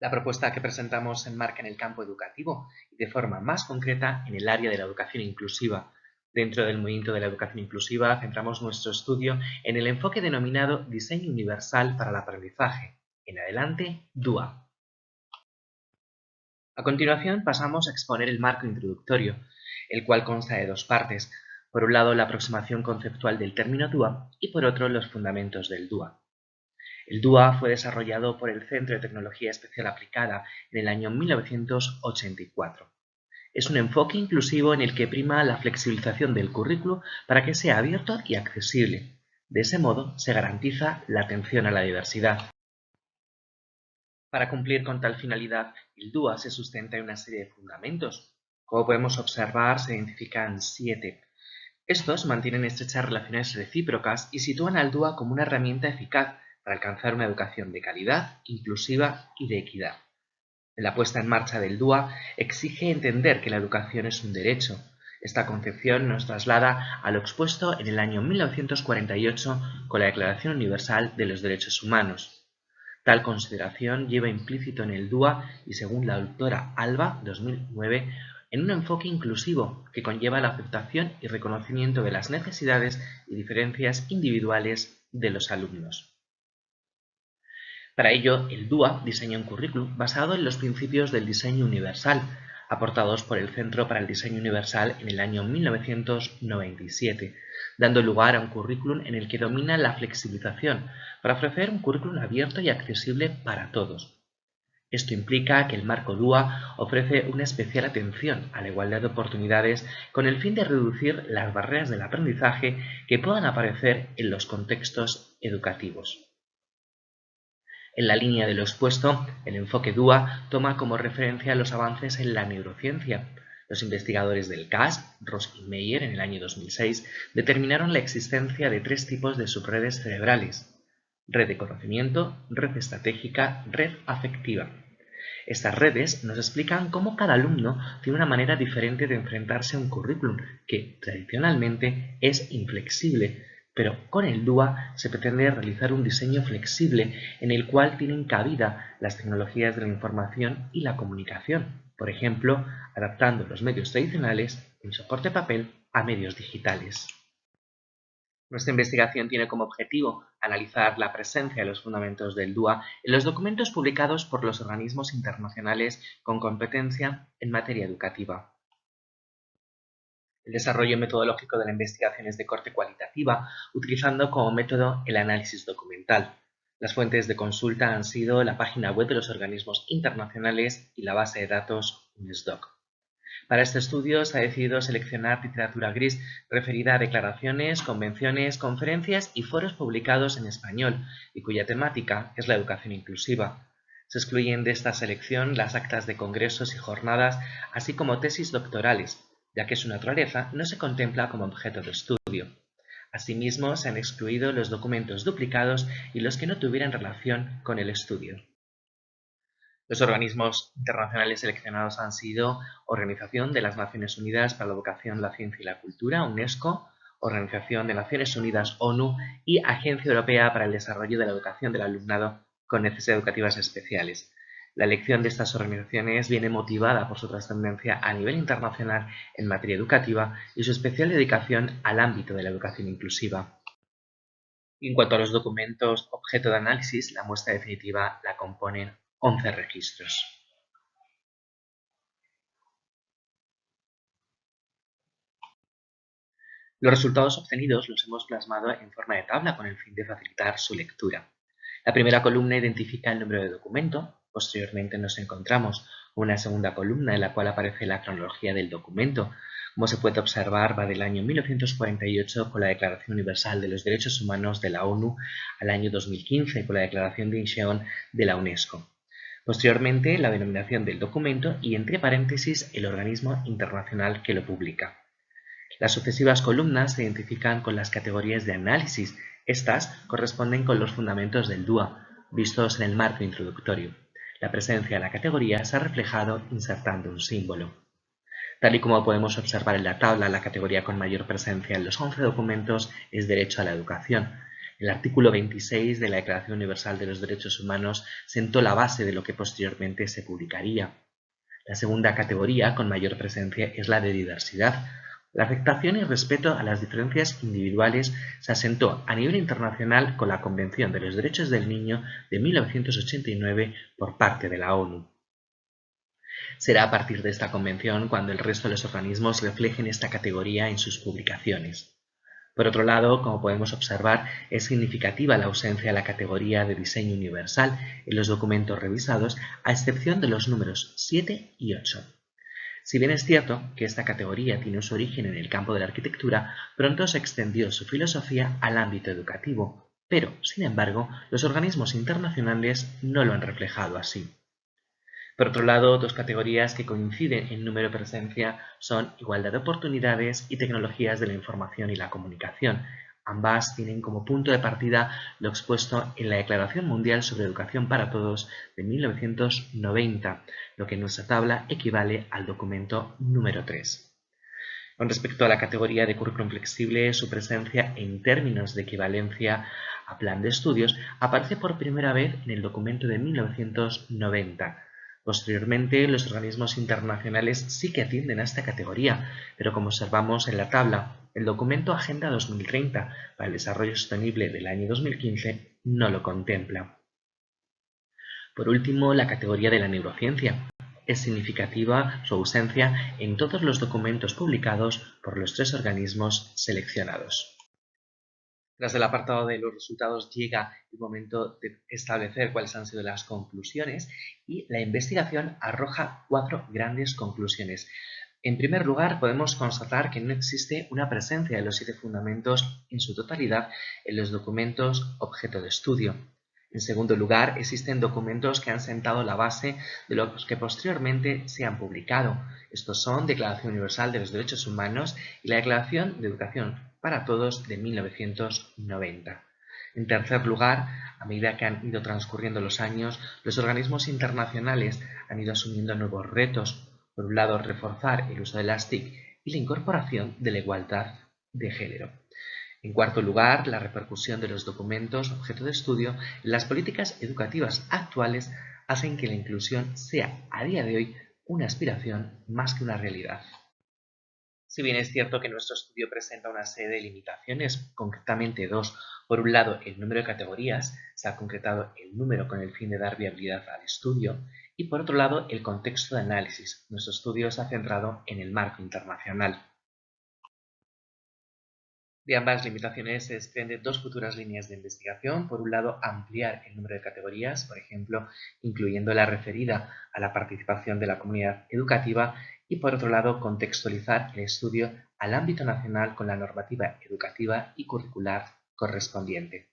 La propuesta que presentamos se enmarca en el campo educativo y de forma más concreta en el área de la educación inclusiva. Dentro del movimiento de la educación inclusiva centramos nuestro estudio en el enfoque denominado Diseño Universal para el Aprendizaje. En adelante, DUA. A continuación pasamos a exponer el marco introductorio, el cual consta de dos partes. Por un lado, la aproximación conceptual del término DUA y por otro, los fundamentos del DUA. El DUA fue desarrollado por el Centro de Tecnología Especial Aplicada en el año 1984. Es un enfoque inclusivo en el que prima la flexibilización del currículo para que sea abierto y accesible. De ese modo, se garantiza la atención a la diversidad. Para cumplir con tal finalidad, el DUA se sustenta en una serie de fundamentos. Como podemos observar, se identifican 7. Estos mantienen estrechas relaciones recíprocas y sitúan al DUA como una herramienta eficaz para alcanzar una educación de calidad, inclusiva y de equidad. La puesta en marcha del DUA exige entender que la educación es un derecho. Esta concepción nos traslada a lo expuesto en el año 1948 con la Declaración Universal de los Derechos Humanos. Tal consideración lleva implícito en el DUA y, según la autora Alba, 2009, en un enfoque inclusivo que conlleva la aceptación y reconocimiento de las necesidades y diferencias individuales de los alumnos. Para ello, el DUA diseña un currículum basado en los principios del diseño universal, aportados por el Centro para el Diseño Universal en el año 1997, dando lugar a un currículum en el que domina la flexibilización, para ofrecer un currículum abierto y accesible para todos. Esto implica que el marco DUA ofrece una especial atención a la igualdad de oportunidades con el fin de reducir las barreras del aprendizaje que puedan aparecer en los contextos educativos. En la línea de lo expuesto, el enfoque DUA toma como referencia los avances en la neurociencia. Los investigadores del CAS, Ross y Meyer, en el año 2006, determinaron la existencia de 3 tipos de subredes cerebrales: red de conocimiento, red estratégica, red afectiva. Estas redes nos explican cómo cada alumno tiene una manera diferente de enfrentarse a un currículum que, tradicionalmente, es inflexible, pero con el DUA se pretende realizar un diseño flexible en el cual tienen cabida las tecnologías de la información y la comunicación, por ejemplo, adaptando los medios tradicionales, el soporte papel, a medios digitales. Nuestra investigación tiene como objetivo analizar la presencia de los fundamentos del DUA en los documentos publicados por los organismos internacionales con competencia en materia educativa. El desarrollo metodológico de la investigación es de corte cualitativa, utilizando como método el análisis documental. Las fuentes de consulta han sido la página web de los organismos internacionales y la base de datos UNESDOC. Para este estudio se ha decidido seleccionar literatura gris referida a declaraciones, convenciones, conferencias y foros publicados en español y cuya temática es la educación inclusiva. Se excluyen de esta selección las actas de congresos y jornadas, así como tesis doctorales, ya que su naturaleza no se contempla como objeto de estudio. Asimismo, se han excluido los documentos duplicados y los que no tuvieran relación con el estudio. Los organismos internacionales seleccionados han sido Organización de las Naciones Unidas para la Educación, la Ciencia y la Cultura, UNESCO, Organización de Naciones Unidas, ONU, y Agencia Europea para el Desarrollo de la Educación del Alumnado con Necesidades Educativas Especiales. La elección de estas organizaciones viene motivada por su trascendencia a nivel internacional en materia educativa y su especial dedicación al ámbito de la educación inclusiva. En cuanto a los documentos objeto de análisis, la muestra definitiva la componen 11 registros. Los resultados obtenidos los hemos plasmado en forma de tabla con el fin de facilitar su lectura. La primera columna identifica el número de documento. Posteriormente nos encontramos una segunda columna en la cual aparece la cronología del documento. Como se puede observar, va del año 1948 con la Declaración Universal de los Derechos Humanos de la ONU al año 2015 con la Declaración de Incheon de la UNESCO. Posteriormente, la denominación del documento y, entre paréntesis, el organismo internacional que lo publica. Las sucesivas columnas se identifican con las categorías de análisis. Estas corresponden con los fundamentos del DUA, vistos en el marco introductorio. La presencia de la categoría se ha reflejado insertando un símbolo. Tal y como podemos observar en la tabla, la categoría con mayor presencia en los 11 documentos es Derecho a la Educación. El artículo 26 de la Declaración Universal de los Derechos Humanos sentó la base de lo que posteriormente se publicaría. La segunda categoría, con mayor presencia, es la de diversidad. La aceptación y respeto a las diferencias individuales se asentó a nivel internacional con la Convención de los Derechos del Niño de 1989 por parte de la ONU. Será a partir de esta convención cuando el resto de los organismos reflejen esta categoría en sus publicaciones. Por otro lado, como podemos observar, es significativa la ausencia de la categoría de diseño universal en los documentos revisados, a excepción de los números 7 y 8. Si bien es cierto que esta categoría tiene su origen en el campo de la arquitectura, pronto se extendió su filosofía al ámbito educativo, pero, sin embargo, los organismos internacionales no lo han reflejado así. Por otro lado, dos categorías que coinciden en número de presencia son igualdad de oportunidades y tecnologías de la información y la comunicación. Ambas tienen como punto de partida lo expuesto en la Declaración Mundial sobre Educación para Todos de 1990, lo que en nuestra tabla equivale al documento número 3. Con respecto a la categoría de currículum flexible, su presencia en términos de equivalencia a plan de estudios aparece por primera vez en el documento de 1990. Posteriormente, los organismos internacionales sí que atienden a esta categoría, pero como observamos en la tabla, el documento Agenda 2030 para el Desarrollo Sostenible del año 2015 no lo contempla. Por último, la categoría de la neurociencia. Es significativa su ausencia en todos los documentos publicados por los tres organismos seleccionados. Tras el apartado de los resultados llega el momento de establecer cuáles han sido las conclusiones y la investigación arroja 4 grandes conclusiones. En primer lugar, podemos constatar que no existe una presencia de los 7 fundamentos en su totalidad en los documentos objeto de estudio. En segundo lugar, existen documentos que han sentado la base de los que posteriormente se han publicado. Estos son Declaración Universal de los Derechos Humanos y la Declaración de Educación para Todos de 1990. En tercer lugar, a medida que han ido transcurriendo los años, los organismos internacionales han ido asumiendo nuevos retos. Por un lado, reforzar el uso de las TIC y la incorporación de la igualdad de género. En cuarto lugar, la repercusión de los documentos objeto de estudio en las políticas educativas actuales hacen que la inclusión sea, a día de hoy, una aspiración más que una realidad. Si bien es cierto que nuestro estudio presenta una serie de limitaciones, concretamente dos. Por un lado, el número de categorías, se ha concretado el número con el fin de dar viabilidad al estudio, y por otro lado, el contexto de análisis. Nuestro estudio se ha centrado en el marco internacional. De ambas limitaciones se desprenden dos futuras líneas de investigación. Por un lado, ampliar el número de categorías, por ejemplo, incluyendo la referida a la participación de la comunidad educativa, y por otro lado, contextualizar el estudio al ámbito nacional con la normativa educativa y curricular correspondiente.